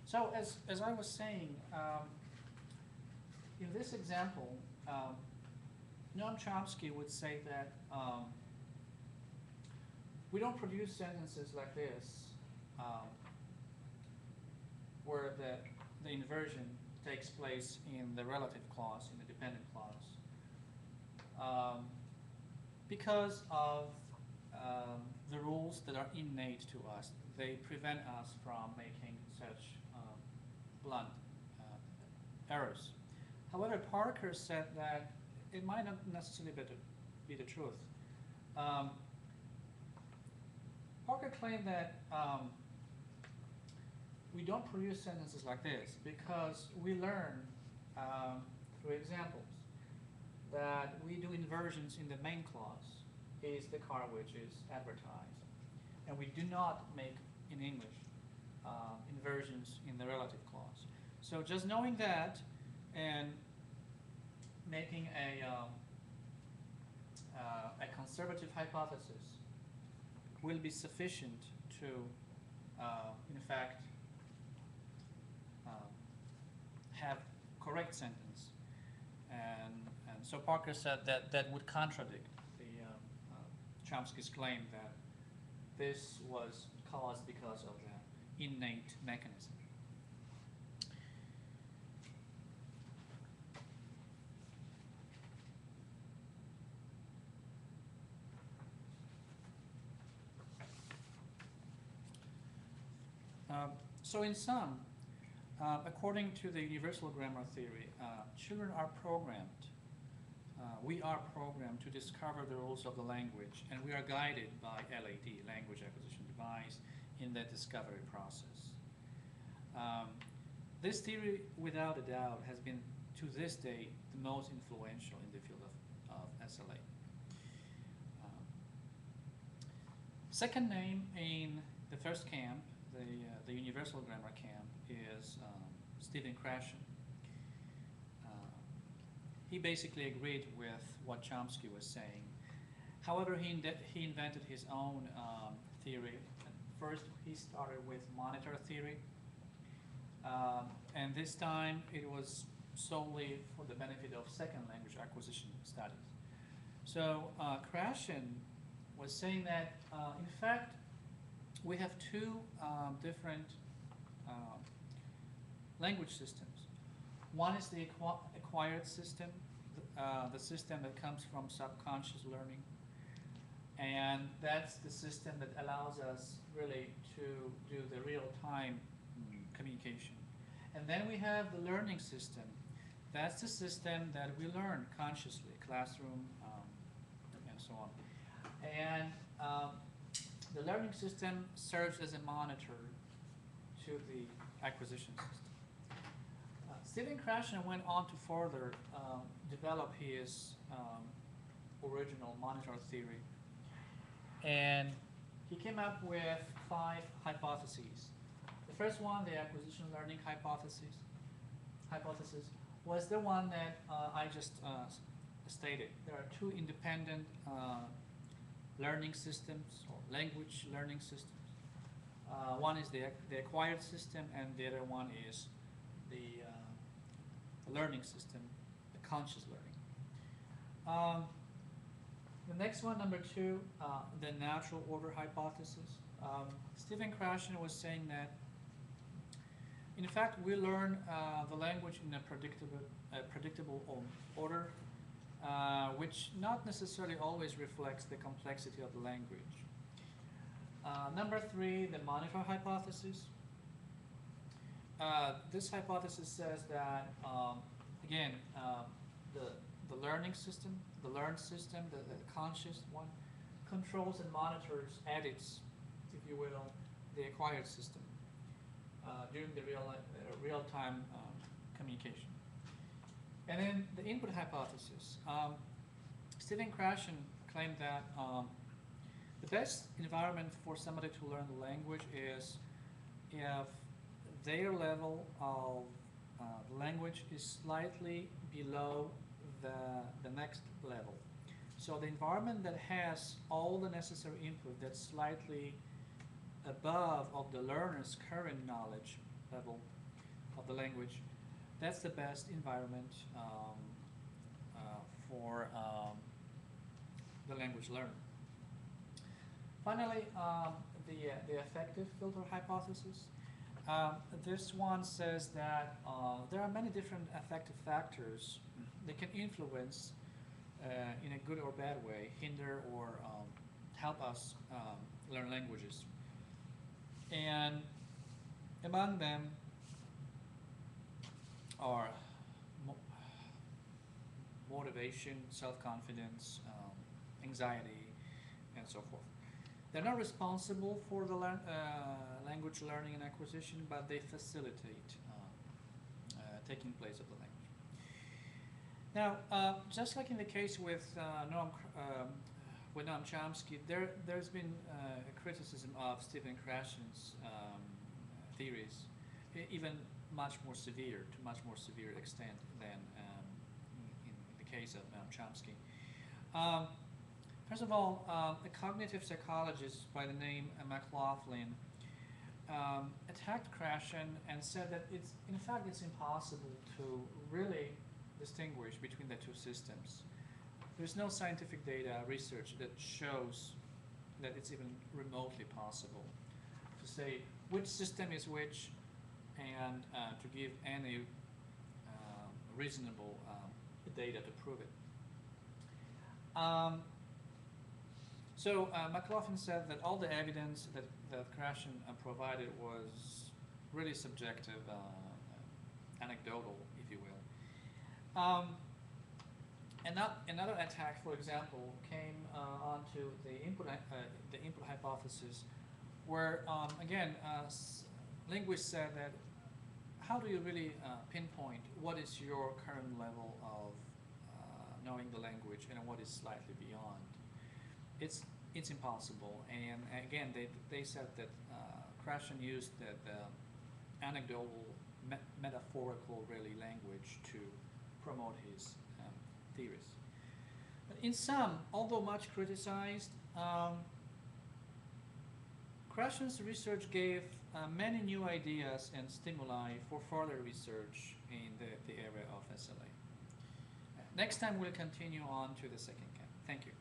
So as I was saying, in this example, Noam Chomsky would say that we don't produce sentences like this where the inversion takes place in the relative clause, in the dependent clause, because of the rules that are innate to us. They prevent us from making such blunt errors. However, Parker said that it might not necessarily be the truth. Parker claimed that we don't produce sentences like this because we learn through examples that we do inversions in the main clause, is the car which is advertised. And we do not make, in English, inversions in the relative clause. So just knowing that and making a conservative hypothesis will be sufficient to, in fact, have correct sentence. And so Parker said that that would contradict the Chomsky's claim that this was caused because of the innate mechanism. So in sum, according to the universal grammar theory, children are programmed. We are programmed to discover the rules of the language, and we are guided by LAD, language acquisition device, in that discovery process. This theory, without a doubt, has been, to this day, the most influential in the field of SLA. Second name in the first camp, the universal grammar camp, is Stephen Krashen. He basically agreed with what Chomsky was saying. However, he invented his own theory. First, he started with monitor theory, and this time it was solely for the benefit of second language acquisition studies. So Krashen was saying that, in fact, we have two different language systems. One is the acquired system, the system that comes from subconscious learning. And that's the system that allows us really to do the real-time communication. And then we have the learning system. That's the system that we learn consciously, classroom, and so on. And the learning system serves as a monitor to the acquisition system. Stephen Krashen went on to further develop his original monitor theory. And he came up with 5 hypotheses. The first one, the acquisition learning hypothesis, was the one that I just stated. There are 2 independent learning systems, or language learning systems. One is the acquired system, and the other one is the learning system, the conscious learning. The next one, number 2, the natural order hypothesis. Stephen Krashen was saying that, in fact, we learn the language in a predictable order, which not necessarily always reflects the complexity of the language. Number 3, the monitor hypothesis. This hypothesis says that, again, the learning system, the learned system, the conscious one, controls and monitors, edits, if you will, the acquired system during the real-time communication. And then the input hypothesis. Stephen Krashen claimed that the best environment for somebody to learn the language is if their level of language is slightly below the next level. So the environment that has all the necessary input that's slightly above of the learner's current knowledge level of the language, that's the best environment for the language learner. Finally, the affective filter hypothesis. This one says that there are many different affective factors that can influence, in a good or bad way, hinder or help us learn languages. And among them are motivation, self-confidence, anxiety, and so forth. They're not responsible for the language learning and acquisition, but they facilitate taking place of the language. Now, just like in the case with Noam Chomsky, there's been a criticism of Stephen Krashen's theories, even much more severe, to much more severe extent than in the case of Noam Chomsky. First of all, a cognitive psychologist by the name McLaughlin attacked Krashen and said that in fact it's impossible to really distinguish between the two systems. There's no scientific data research that shows that it's even remotely possible to say which system is which and to give any reasonable data to prove it. So McLaughlin said that all the evidence that Krashen provided was really subjective, anecdotal, if you will. Another attack, for example, came onto the input hypothesis, where again linguists said that how do you really pinpoint what is your current level of knowing the language and what is slightly beyond? It's impossible, and again they said that Krashen used the anecdotal, metaphorical really language to promote his theories. But in sum, although much criticized, Krashen's research gave many new ideas and stimuli for further research in the area of SLA. Next time we'll continue on to the second camp. Thank you.